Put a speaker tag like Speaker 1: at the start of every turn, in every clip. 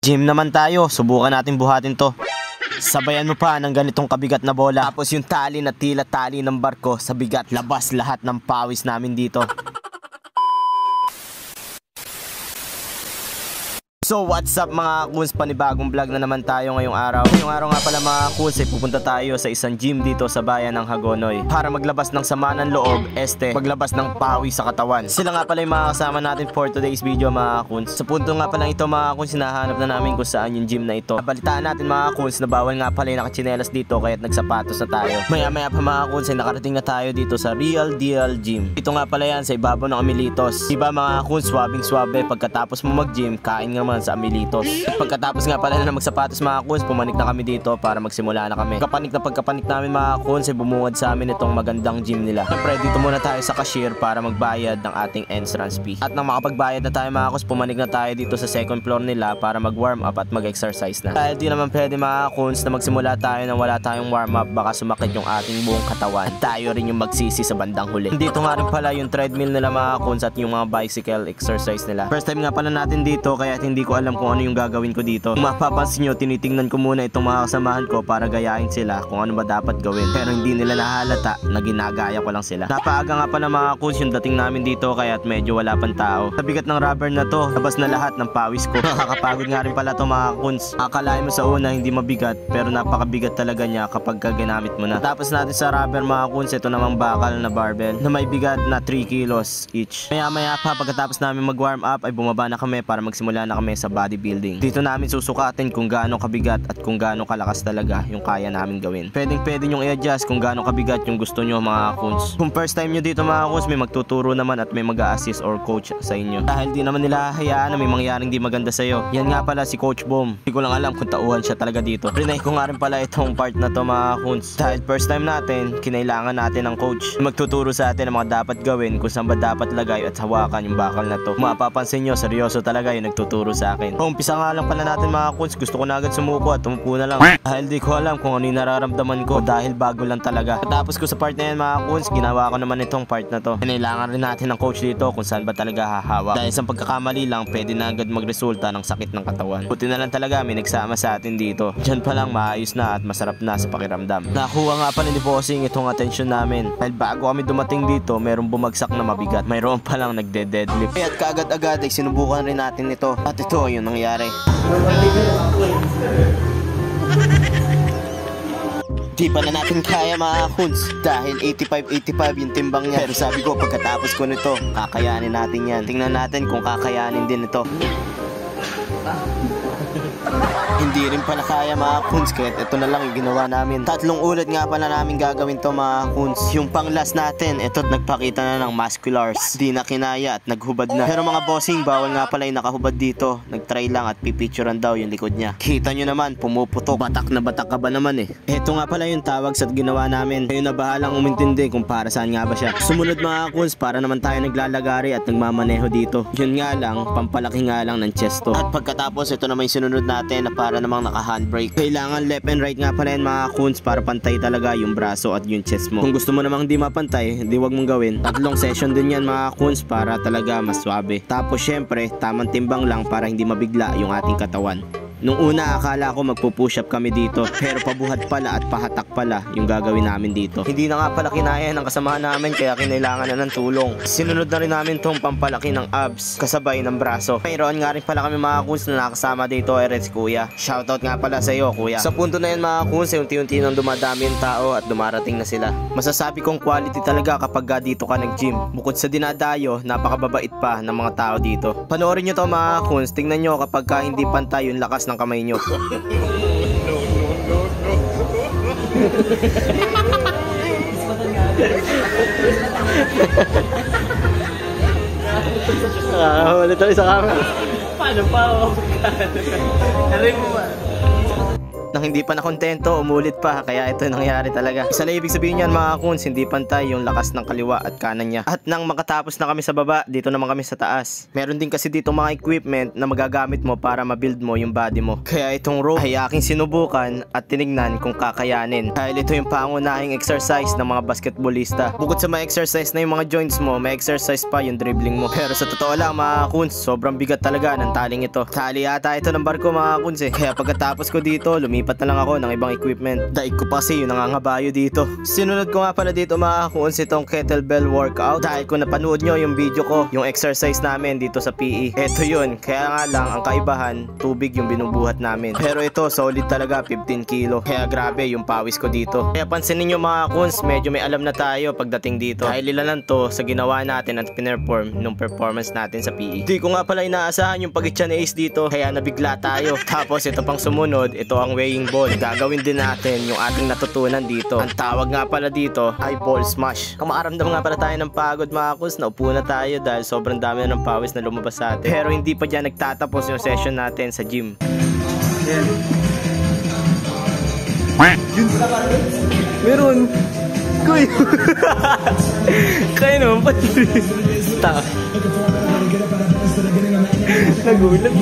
Speaker 1: Gym naman tayo, subukan natin buhatin to. Sabayan mo pa ng ganitong kabigat na bola. Tapos yung tali na tila tali ng barko sa bigat. Labas lahat ng pawis namin dito. So what's up mga kuns, panibagong vlog na naman tayo ngayong araw. Ngayong araw nga pala mga kuns ay pupunta tayo sa isang gym dito sa bayan ng Hagonoy para maglabas ng sama ng loob, maglabas ng pawis sa katawan. Sila nga pala yung mga kasama natin for today's video mga kuns. Sa punto nga pala ito mga kuns, hinahanap na namin kung saan yung gym na ito. Balitaan natin mga kuns na bawal nga pala yung nakachinelas dito kaya't nagsapatos na tayo. Maya pa mga kuns ay nakarating na tayo dito sa Real Deal Gym. Ito nga pala yan sa ibabaw ng Amelitos. Diba mga kuns, swabing swabe pagkatapos mo mag gym, kain nga sa Amelitos. Pagkatapos nga pala na magsapatos mga kuns, pumanik na kami dito para magsimula na kami. Pagkapanik namin mga kuns ay bumungad sa amin itong magandang gym nila. Siyempre dito muna tayo sa cashier para magbayad ng ating entrance fee. At nang makapagbayad na tayo mga kuns, pumanik na tayo dito sa second floor nila para mag warm up at mag exercise na. Dahil di naman pwede mga kuns na magsimula tayo nang wala tayong warm up, baka sumakit yung ating buong katawan at tayo rin yung magsisi sa bandang huli. Dito nga rin pala yung treadmill nila mga kuns at yung mga bicycle exercise nila. First time nga pala natin dito kaya hindi ko alam kung ano yung gagawin ko dito. Kung mapapansin nyo, tinitingnan ko muna itong mga kasamahan ko para gayahin sila kung ano ba dapat gawin. Pero hindi nila nahalata na ginagaya ko lang sila. Napaaga nga pala mga kuns yung dating namin dito kaya't medyo wala pang tao. Sa bigat ng rubber na to, labas na lahat ng pawis ko. Nakakapagod nga rin pala to mga kuns. Akalain mo sa una hindi mabigat pero napakabigat talaga niya kapag ginamit mo na. Tapos natin sa rubber mga kuns, ito namang bakal na barbell na may bigat na 3 kilos each. Maya pa pagkatapos namin mag warm up ay bumaba na kami para magsimula na kami sa bodybuilding. Dito namin susukatin kung gaano kabigat at kung gaano kalakas talaga yung kaya namin gawin. Pwede nyong i-adjust kung gaano kabigat yung gusto nyo mga kuns. Kung first time nyo dito mga kuns, may magtuturo naman at may mag-a-assist or coach sa inyo. Dahil di naman nila hayaan na may mangyaring di maganda sa'yo. Yan nga pala si Coach Boom. Hindi ko lang alam kung tauhan siya talaga dito. Rinay ko nga rin pala itong part na to mga kuns. Dahil first time natin, kinailangan natin ng coach. Magtuturo sa atin ng mga dapat gawin, kung saan ba dapat lagay at hawakan yung bakal na to. Kung mapapansin nyo, seryoso talaga yung nagtuturo sa akin. Kung umpisa nga lang pala natin mga kuns, gusto ko na agad sumuko at tumupo na lang. Dahil di ko alam kung ano yung nararamdaman ko dahil bago lang talaga. Tapos ko sa part na yan mga kuns, ginawa ko naman itong part na to. Kinailangan rin natin ng coach dito kung saan ba talaga hahawak. Dahil sa pagkakamali lang, pwede na agad magresulta ng sakit ng katawan. Buti na lang talaga may nagsama sa atin dito. Diyan pa lang maayos na at masarap na sa pakiramdam. Nakuha nga pala ni Bossing itong atensyon namin. Dahil bago kami dumating dito, merong bumagsak na mabigat. Mayroon pa lang nagde-deadlift. At kaagad-agad ay sinubukan rin natin ito. At ito yung nangyari. Di pa na natin kaya mga kuns dahil 85 yung timbang niya. Pero sabi ko pagkatapos ko nito, kakayanin natin yan. Tingnan natin kung kakayanin din ito. Hindi rin pala kaya mga kuns, kaya ito na lang yung ginawa namin. 3 ulit nga pala namin gagawin to mga kuns. Yung pang last natin, ito't nagpakita na ng musculars. Di na kinaya at naghubad na. Pero mga bossing, bawal nga pala yung nakahubad dito. Nagtry lang at pipicturean daw yung likod niya. Kita nyo naman, pumuputok. Batak na batak ka ba naman eh. Ito nga pala yung tawag sa ginawa namin. Kayo na bahalang umintindi kung para saan nga ba siya. Sumunod mga kuns, para naman tayo naglalagari at nagmamaneho dito. Yun nga lang, pampalaki nga lang ng chest to. At pagkatapos, ito naman yung sinunod natin na para namang naka-handbrake. Kailangan left and right nga pala yan mga kuns para pantay talaga yung braso at yung chest mo. Kung gusto mo namang di mapantay, di wag mong gawin. 3 session din yan mga kuns para talaga mas swabe. Tapos syempre, tamang timbang lang para hindi mabigla yung ating katawan. Nung una akala ko magpo-push up kami dito, pero pabuhat pala at pahatak pala yung gagawin namin dito. Hindi na nga pala kinaya ng kasamahan namin kaya kinailangan na ng tulong. Sinunod na rin namin tong pampalaki ng abs kasabay ng braso. Mayroon nga rin pala kami mga kuns na nakasama dito ay si Kuya. Shoutout nga pala sa iyo Kuya. Sa punto na yan mga kuns, unti-unti nang dumadami yung tao at dumarating na sila. Masasabi kong quality talaga kapag dito ka nag-gym. Bukod sa dinadayo, napakababait pa ng mga tao dito. Panoorin nyo to mga kuns, tingnan nyo kapag hindi pantay yung lakas ng kamay nyo. Ulit tayo sa camera. Paano pa ako? Aray mo ba? Nang hindi pa nakontento, umulit pa. Kaya ito nangyari talaga. Isa lang ibig sabihin yan mga kuns, hindi pantay yung lakas ng kaliwa at kanan niya. At nang makatapos na kami sa baba, dito naman kami sa taas. Meron din kasi dito mga equipment na magagamit mo para ma-build mo yung body mo. Kaya itong rope ay aking sinubukan at tinignan kung kakayanin. Dahil ito yung pangunahing exercise ng mga basketballista. Bukod sa mga exercise na yung mga joints mo, may exercise pa yung dribbling mo. Pero sa totoo lang mga kuns, sobrang bigat talaga ng taling ito. Tali ata ito ng barko mga kuns eh. Kaya pagkatapos ko dito, lumipat na lang ako ng ibang equipment. Daig ko pa kasi yung nangangabayo dito. Sinunod ko nga pala dito mga kuns itong kettlebell workout. Dahil kung napanood nyo yung video ko, yung exercise namin dito sa PE. Ito yun. Kaya nga lang, ang kaibahan, tubig yung binubuhat namin. Pero ito, solid talaga, 15 kilo. Kaya grabe yung pawis ko dito. Kaya pansinin nyo mga kuns, medyo may alam na tayo pagdating dito. Dahil ilan lang to sa ginawa natin at pinerform nung performance natin sa PE. Di ko nga pala inaasahan yung pag-itcha ni Ace dito. Kaya nabigla tayo. Tapos ito pang sumunod, ito ang weighing ball. Gagawin din natin yung ating natutunan dito. Ang tawag nga pala dito ay ball smash. Kung makaramdam nga pala tayo ng pagod mga kuns, naupo na tayo dahil sobrang dami na ng pawis na lumabas sa atin. Pero hindi pa dyan nagtatapos yung session natin sa gym. Meron. Kuy. Kaya naman pati. Nagulat.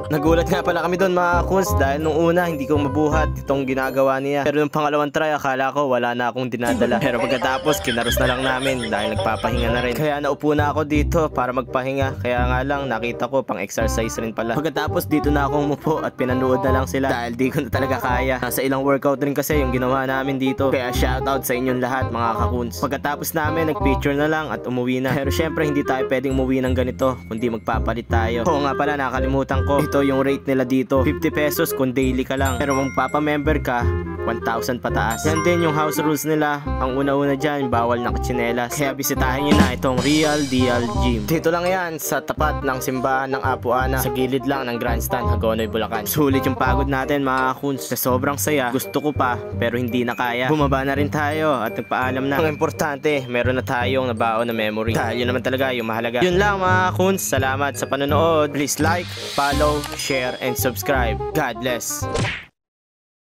Speaker 1: Nagulat nga pala kami doon mga kuns dahil nung una hindi ko mabuhat itong ginagawa niya. Pero nung pangalawang try akala ko wala na akong dinadala. Pero pagkatapos kinaros na lang namin dahil nagpapahinga na rin. Kaya naupo na ako dito para magpahinga. Kaya nga lang nakita ko pang exercise rin pala. Pagkatapos dito na akong umupo at pinanood na lang sila dahil di ko na talaga kaya. Nasa ilang workout rin kasi yung ginawa namin dito. Kaya shoutout sa inyong lahat mga kakuns. Pagkatapos namin nagpicture na lang at umuwi na. Pero syempre hindi tayo pwedeng umuwi ng ganito kundi magpapalit tayo. Oo nga pala nakalimutan ko. Ito yung rate nila dito, 50 pesos kung daily ka lang. Pero kung papa-member ka, 1,000 pataas. Yan din yung house rules nila. Ang una-una dyan, bawal na tsinelas. Kaya bisitahin nyo na itong Real Deal Gym. Dito lang yan sa tapat ng simbahan ng Apo Ana, sa gilid lang ng Grandstand, Hagonoy, Bulacan. Sulit yung pagod natin mga kuns. Sa sobrang saya, gusto ko pa pero hindi na kaya. Bumaba na rin tayo at nagpaalam na. Ang importante, meron na tayong nabaon na memory. Dahil yun naman talaga yung mahalaga. Yun lang mga kuns. Salamat sa panonood. Please like, follow, share, and subscribe. God bless.